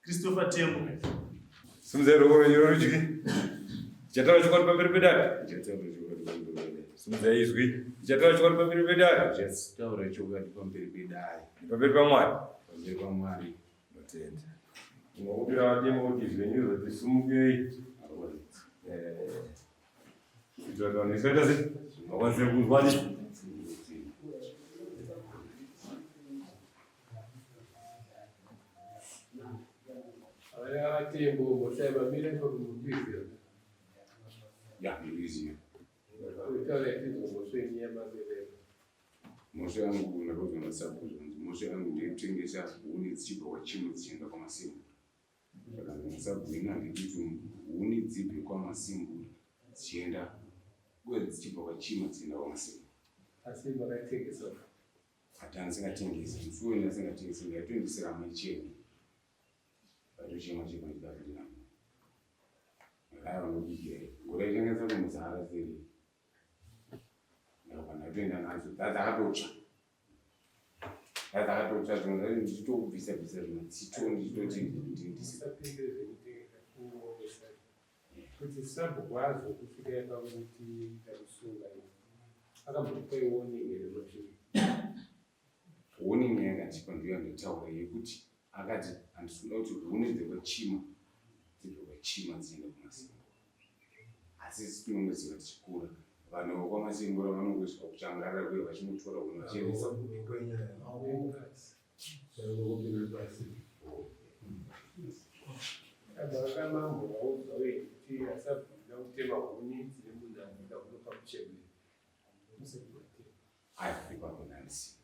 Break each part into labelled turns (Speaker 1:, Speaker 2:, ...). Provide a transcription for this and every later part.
Speaker 1: Christopher Tembo.
Speaker 2: Sumzero yorojiki. Chatawa chikwa pamberi pedali. Sumza izwi. Chatawa chikwa pamberi pedali.
Speaker 3: Yes, taura chokwa pamberi pedali.
Speaker 2: Pamberi pamwari.
Speaker 3: Pamberi pamwari.
Speaker 2: Matenda. Ngokubira wademo kizvenyu kuti sumuke. Kutoka nisweta zi. Awanze kuzwani.
Speaker 4: Tembo, você vai me lembrar do vídeo.
Speaker 3: Ya, nilizia.
Speaker 4: Então é que você me ama bebe.
Speaker 3: Mhoswa yangu unaroga na sababu. Mhoswa yangu ndio kutengeza uni zipo kwa chini zienda kwa masimu. Kwa sababu ina kitu uni zipo kwa masimu zienda kwa zipo kwa chini zienda kwa masimu.
Speaker 4: Assim vai ter que ser.
Speaker 3: Atanzanga tengeza. Mfuwe na zanga tengeza ndio tuendesera macheni. Chima chibanda ndina. Ngaya unobike. Kurejeneza kumuzara zeri. Ngapana twenda nazo. Dada hatocha. Dada hatocha zona ndito kubisa bisa ndito nditoti
Speaker 4: Ndisapingire kuongeza. Kuti sabu kwazo kufika kwa kuti tarusunga. Akambope warning ile machini.
Speaker 3: Warning yanga chipandiwa nditaura yekuti akati andisikuda kuti huni dzekachima dzienda kumasimbura asi sitinongoziva tichikura vanhu vokwamasimbura vanongosvika kuchangarara uye vachinotora huni vachiendesa
Speaker 4: abakamambo vaudzwa kuti asabvira kutema huni dzine munhu anoda kunopa muchembe
Speaker 3: aipakunanisi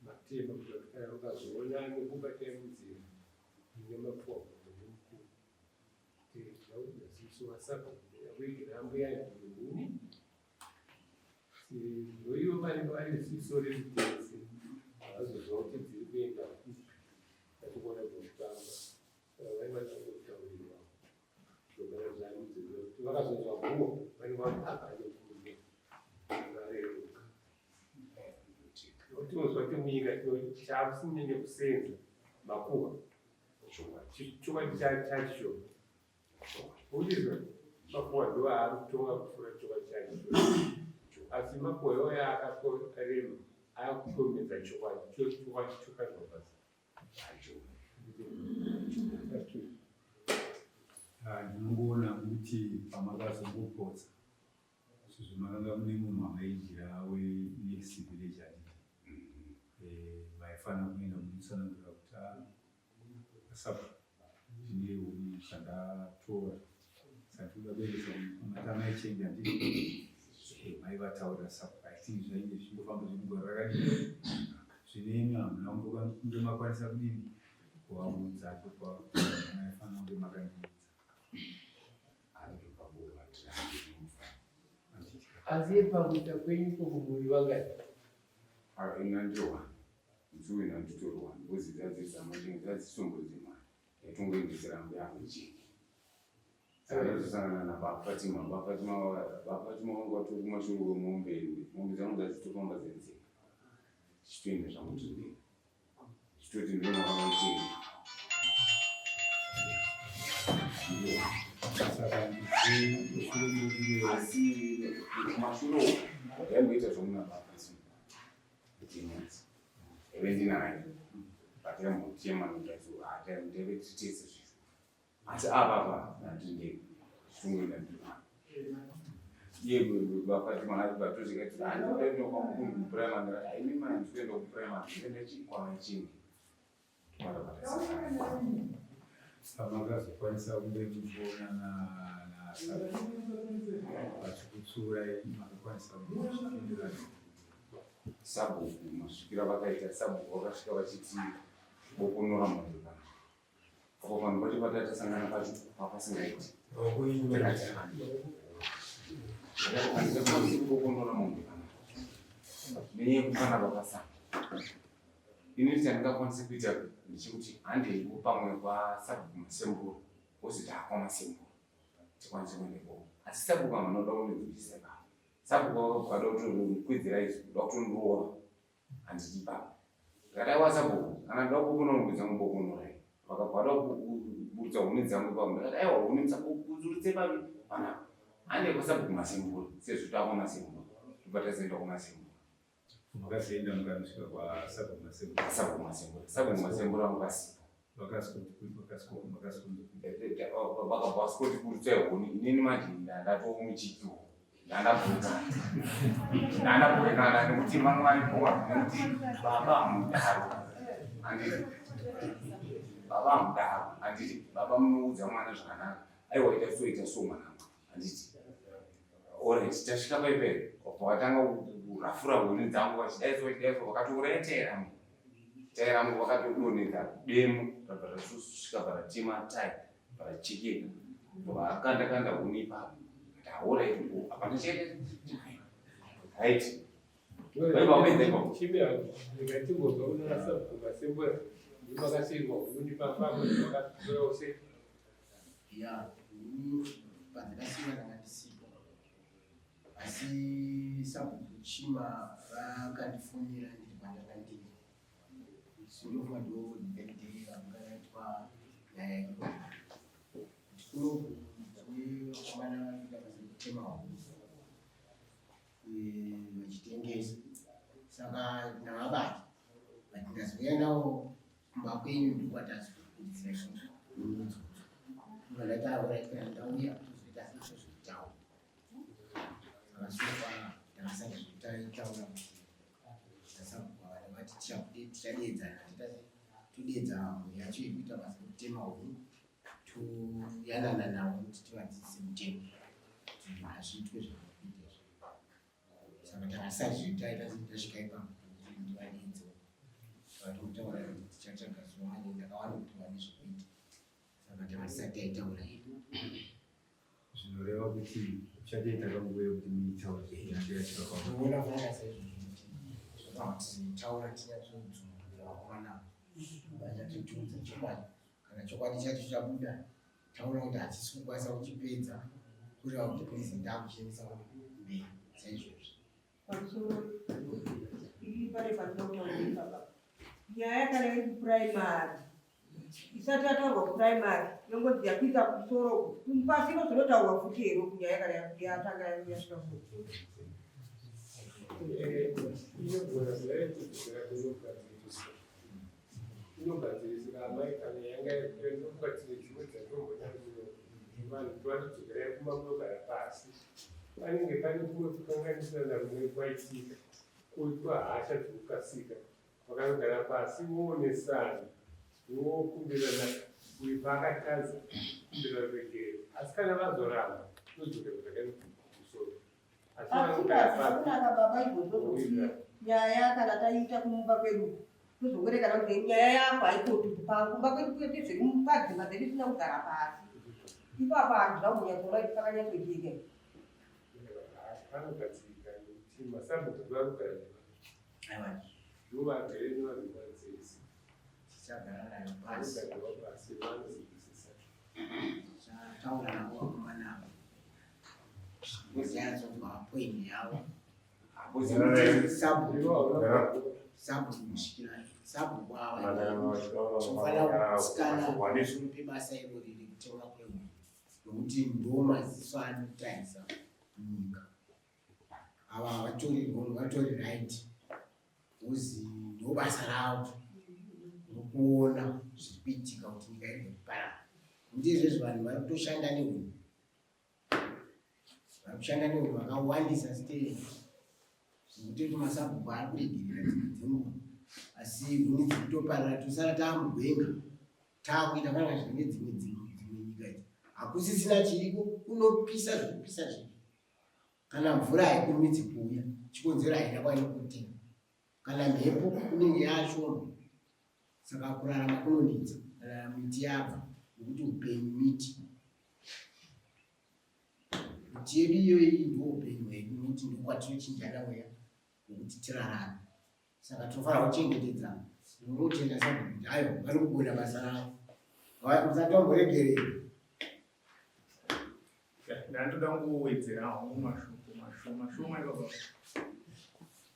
Speaker 4: matema kuti ukazoona nekubata mudziyo nemapfombo nemukuru teaudaziso vasaka kuigira mbuya huni noivo vanenge vane ziso rezvitenzi vazozva kuti dziri kuenda atikuona kutamba vanenge vachangotaurirwa zvogara zvamudziyo kuti vakazonzwa gumo vanenge vaapane tinozwa kuti munyika chakusinyanya kusenza makuhwa chokwadi chacho udizwa makuhwa ndo akutonga kupfuura chokwadi chacho asi makuhwa iwo akatorema akutomedza chokwadi chokanwa basi
Speaker 5: ndinongoona kuti pamakazongopodza izvo makanga mune munhu amainjira wenext village vaifana kuenda munotsanangura kuti asapa zvine huni zvandatora saka toda kuendesa matama echenja ndii maivataurira sapa I think zvainge zvichingofamba zvekugora rakadii zvinemi hamuna kunge makwanisa kudini kuvaudza maifana kunge makandiudza
Speaker 4: asi pakuita kwenyu kumuri vangani
Speaker 3: inandiwa msuwe nanditorwa ngozi dzadzisombo dzemari yatongoendesera mbu yangu chini saka ndazosangana nabafatima vangu vatori kumashure kwemombe dzangu dzachitofamba dzenzeka chichitoenda zvangu tiri chitoti ndonavavaitei asi kumashure yaimboita zvomunabafatima evendinaye vataimbotema ndeve titese zvizo asi apapa nandinde zvitongoenda ndima iye vafatima ati vatozvikati anditoenda kupuraimari aimimai nditoenda kupuraimari nditoenda chikwama chingi
Speaker 5: pamakazokwanisa kunge muchiona vachikutsura makakwanisa kuchipindura
Speaker 3: sabhuku masvikira vakaita sabhuku vakasvika vachiti bokonora munhu kana apo vanhu vacho vatatasangana pacho papasingaiti bokonora munhu kana nenyaya yekufana vapasanga inini chandingakwanisa kuita ndechekuti handeipo pamwe kwasabhuku Masembura woziti akwa Masembura tikwanise kuendepo asi sabhuku vanoda kundidzivisa sabhuku vada kutondikwidzira izvo kuda kutondorova handiti baba ngada wasabhuku kana ndoda kukunongudza mubokunorai vakabvada kubudza huni dzangu ipapo ndakati aiwa huni dzakuzurutse papi pana hande kwasabhuku Masembura sezvo tava Masembura tobatazienda kuMasembura
Speaker 5: makazoenda mukanosvika kwasabhuku Masembura.
Speaker 3: Sabhuku Masembura mukasika vakabva skoti kurutsai huni inini manje ndatova muchiki ndandabhurikana nekuti mamwe vaibhora nekuti baba mudaro handiti baba munoudza mwana zvakanaka aiwa ita so mwanangu handiti alright tasvika paiperi vakatanga kurafura huni dzangu vachidaiso vakatoretera tairangu vakatodonhedza demo rabva ratima tai varachekeka vakanda huni ipapo alright apana chete right
Speaker 4: ndingatingozvaona Sabhuku Masembura ndipakasiyirwa huni pafamwe vakatorause
Speaker 1: ya padzakasiyana ngandisipo asi Sabhuku Chima vakandifonera ndiri pandakandiri sindofa ndo birthday vanganaitwa nyaya yekuno chimana vanoita mazekutema huni vachitengesa saka navabati ndazouyandawo kumba kwenyu ndikwatasikuudzira zvinhu ngandatauraikana ndauya tozoita sezvozvoitawo saka sofa ndakasanga zvitaura kuti tasabhuku vana vati tichadedzana todedza mhuri yacho yekuita basa rekutema huni toyanana navo kuti tivadzidzise mutemo kuti hazviitwe zvakakuita saka takasazvitaita tasvika ipapo kuti ndivadedze vatotaura kuti tichatsvaga zuva manje ndakawana kuti vane zvekuita saka takasati taitaura
Speaker 5: zvinoreva kuti uchatoita kanguva yekuti muitaura
Speaker 1: ona saizvozvo kuti taura tinyatsodzura vakomana vachatotudza chokwadi kana chokwadi chacho chabuda taura kuti hatisi kukwanisa kuchipedza kureva kuti polisi ndakuchiendesa mberi saizvozvo
Speaker 6: pamusoro iri pare patinotaura baba nyaya kana iri kupuraimari isati yataurwa kupuraimari yongozi yapinda kumusoro pasino zvinotaurwa futi hero kunyaya kana yatanga yasvika
Speaker 4: inogadzirisira amai kana yanga yatine dzimwe dzatombonaivanhu tovatodzokera kumamogara pasi panenge pane kumwe kukanganisana rumwe kwaitika kuitwa hasha dzokukasika vakanogara pasi voonesana vokumbirana uyu paakataza kumbirana kwegere asi kana vazoramba todzokera zvakamusoro
Speaker 6: akunaka baba izvozvo nyaya kana taita kumumba kwedu tozongorekana kuti nyaya yako haikoti kumba kwedu kuete zvekumukadzimba dzedu tisina kugara pasi ipapo hanhu zvamunyatsoa pakanyatsocheka
Speaker 4: anogadzirika nekuti Masabhuku varukara ndovagere nevanhuvanzesi
Speaker 1: tichagara nayo pasi
Speaker 4: anogadzirwa pasi vanozivisa
Speaker 1: tichataura navo vakomana muziyatsonzwa poini yavo Sabhuku kusvikira Sabhuku ava chinofanira kutsikana zvinope basa irori rekuteura kwehuni nokuti ndo maziso anotarisa munyika ava vatori right uzi ndo basa ravo nokuona zviri kuitika kuti nyika iri kuparara ndizvezvo vanhu vari kutoshanda nehuni vakawandisa state zvekuti kuti Masabhuku ari kuregerera dzimwe dzenguva asi huni dziri kutoparara tosara taamugwenga taakuita kana zvinenge dzimwe nyika idzi hakusisina chiriko kunopisa zvekupisa zvipi kana mvura haikumitsi kuuya chikonzero haina kwainokutenga kana mhepo kunenge yashoma saka kurarama kunonetsa kana miti yabva nokuti upenyu miti miti yedu iyoyi ndo upenyu hwedu nokuti ndokwatinochinjana mweya nokuti tirarame saka tofanira kuchengetedza nokutenda Sabhuku kuti ayo vari kugona basa ravo musati wamboregerera
Speaker 7: ndandoda kungowedzera hangu mashoma ibaba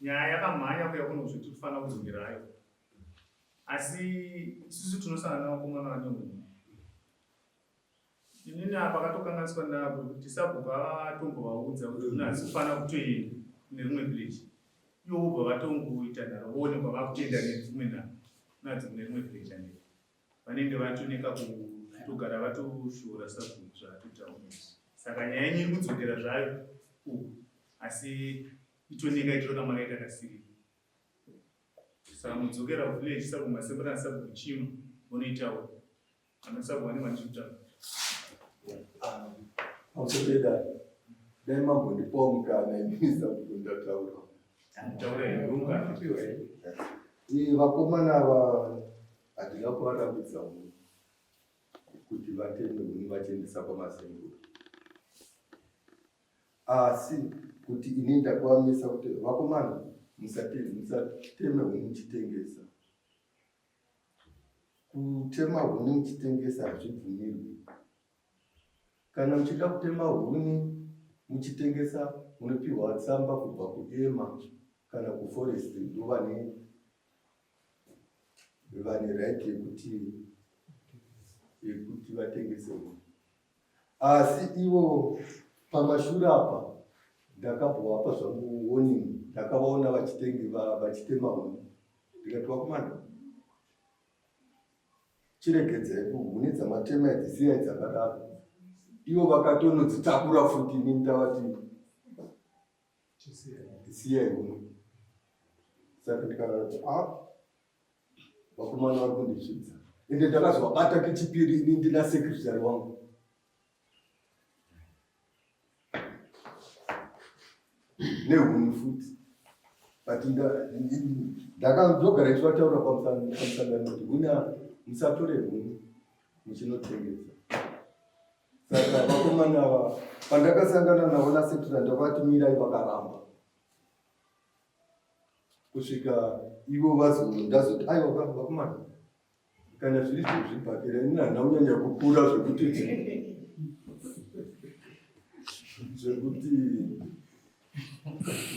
Speaker 7: nyaya yakamhanya kuya kuno zvekuti tofanira kudzokerayo, asi isusu tinosangana navakomana vane hunhu. Inini apa pakatokanganiswa navo kuti sabhuku avatombovaudza kuti unasi kufanira kutoenda nerimwe village, ivo vobva vatongoita nharo voonekwa vakutoenda nedzimwe nharo nadzimwe rimwe village andei vanenge vatoneka kutogara vatoshora sabhuku zvaatotaura. Saka nyaya yenyu iri kudzokera zvayo uku, asi itoneka ichiroka makaita kasiri. Saka mudzokera village sabhuku Masembura sabhuku chima unoitawo ana sabhuku vanenge vachitaura.
Speaker 8: Autopeda dai mambo mukana inisa kundataura. Vakomana ava hatina kuvaramidza kuti vateme huni vachiendesa kwaMasembura, asi kuti ini ndakuvamisa kuti vakomana musateme huni muchitengesa. Kutema huni muchitengesa hazvibvumirwi. Kana muchida kutema huni muchitengesa munopiwa tsamba kubva kuema kana kuforest, ndo vane right yekuti vatengese huni. Asi ivo pamashure apa ndakabvovapa zvangu warning, ndakavaona vachitema huni, ndikati vakomana chiregedzai huni dzamatema dzisiyai dzakadaro. Ivo vakatonodzitakura futi, ini ndavati siyai huni. Saka ndikati vakomana vari kundisvidza, ende ndakazovabata kechipiri ini ndina sekretary wangu. Nehuni futi, but ndakandogara ichivataura pamusangano kuti huni musatore huni muchinotengesa. Saka vakomana ava pandakasangana navo nasekretary ndakati mirai, vakaramba kusvika ivo ndazoti aiwa vakomana, kana zviri zvibhakira ini handina kunyanya kukura zvekuti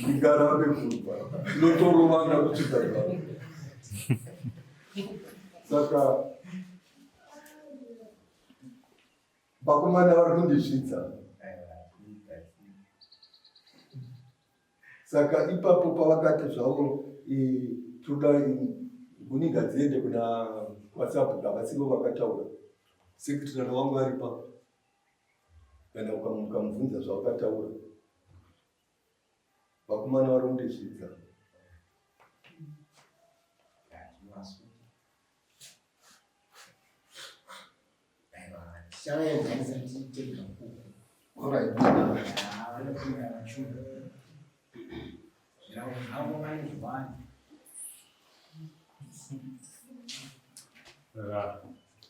Speaker 8: ndingarambe kurwa, ndinotorovana kusvika zvavo. Saka vakomana vari kundisvitsa. Saka ipapo pavakati zvavo toda huni ngadziende kwaSabhuku, havasivo vakataura. Sekretary wangu aripa, kana ukamubvunza zvavakataura, vakomana vari kundisvitsa.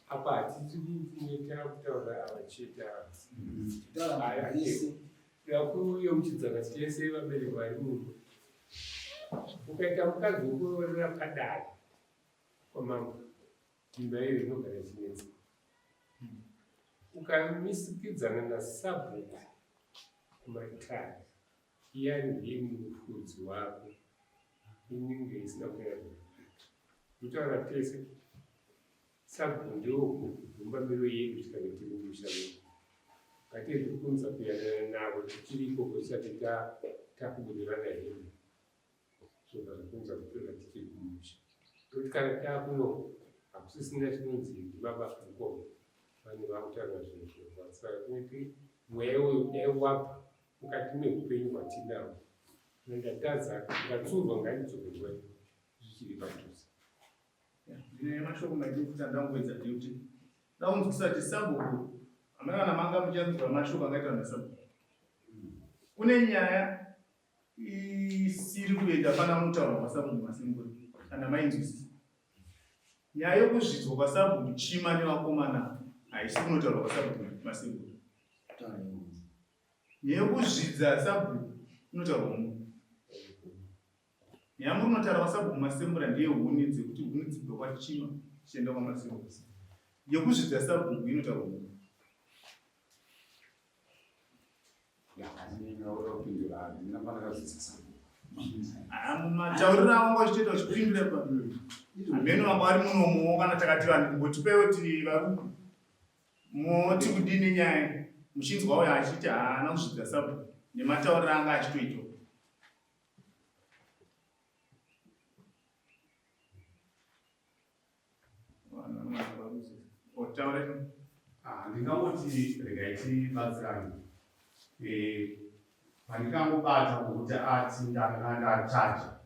Speaker 4: Apa hatisi kutaura avachiita yakuyomuchidzana chese vabereki vari muno. Ukaita mukadzi wokuorera padare kwamambo, imba iyo inogara chinetsa. Ukamisikidzana naSabhuku kumatare, iyani ndiye mufudzi wako, inenge isina kunyanya. Kutaura tese Sabhuku ndiko mumbambiro yedu tikange tiri mumushaveni. Ngatiedze kunza kuyanana navo tichiriko kusati takubudirana hembe. Zvinhu zvakunza kutora tichiri kumusha. Kuti kana taakuno hakusisina chinonzi ndibaba mukoma. Vanhu vakutaura zvinhu zvinova. Saka kunoti mweya uyu aiwapa mukati meupenyu hwatinahwo. Ndatadza ngatsurwa ngandidzokerwa zvichiri padhuze.
Speaker 7: Ndine mashoko maitini kuti andangoedza ndekuti ndaunzwisa kuti Sabhuku amangana manga muchanzwa mashoko angaita naSabhuku. Kune nyaya isiri kuenda pana mutauro kwaSabhuku Masembura kana mainzwisisa. Nyaya yokuzvidzwa kwaSabhuku chima nevakomana haisi kunotaurwa kwaSabhuku Masembura. Nyaya yokuzvidza Sabhuku inotaurwa muno. Nyaya munotaura kwaSabhuku Masembura ndiye huni dzekuti huni dzibva kwachima chienda kwaMasembura. Yekuzvidza Sabhuku inotaurwa muno. matauriro awangu achitoita uchipindira pa amene wanga ari munomo kana takati vanhu kumbotipewo tiri varume moti kudini nyaya muchinzi wawo achiti haana kuzvidza sabhuku nematauriro anga achitoita otaura
Speaker 9: ndingangoti regai tibatsirane pandingangobata kuti ati ndatacha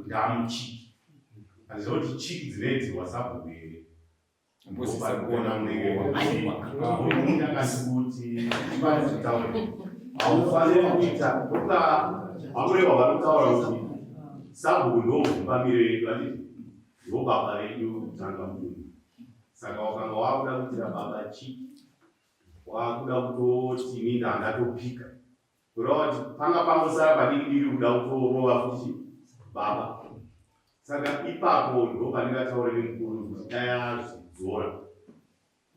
Speaker 9: ndamuchiki aziva kuti chiki dzinoedzerwa sabhuku here ndoparikuona munenge akati kuti ibazitaure haufaniri kuita amureva vari kutaura kuti sabhuku ndovhupamiro yedu anditi ndo baba redu kutanga munhu saka wakanga wakuda kutira baba chiki wakuda kutoti ini ndandatopika kureva kuti panga pangosara padiki kuda kutorova futi baba saka ipapo ndo pandingataurire mukuru kuti daya zvidzora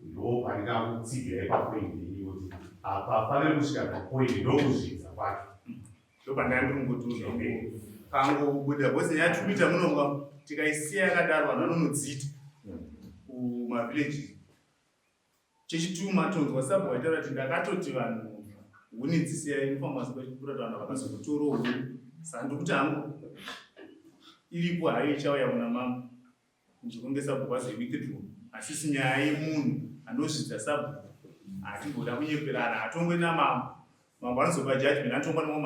Speaker 9: ndo pandingakutsigirai papoindi iyi kuti apa faniri kusvika papoindi ndokuzvidza kwacho
Speaker 7: ndo pandandingotuza pangobuda bhosi yatwita munonga tikaisiya yakadaro vanhu vanonodzita kumavillages chechituma tonzwa sabhuku aitaura kuti ndakatoti vanhu huni dzisiyai nofamasi pachikura vanhu vakazokutoro huni saka ndokuti hangu iripo hayo ichauya kuna mama ndikunge sabhuku azoiwithdraw asi sinyaya yemunhu anozvidza sabhuku hatimboda kunyeperana hatongoina mambo anozopa judgment anotongwa nemamwe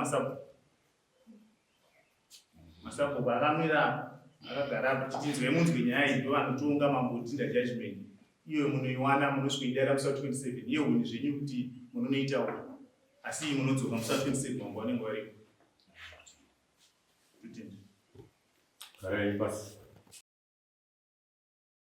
Speaker 7: masabhuku akamira akagara tichinzwe munzwe nyaya iyi ndo anotonga mambo tinda judgment iyo munoiwana munosvikoidara musa 27 iyo huni zvenyu kuti munonoitawo asi munodzoka musa 27 mambo anenge varipo
Speaker 2: Karayi pasi.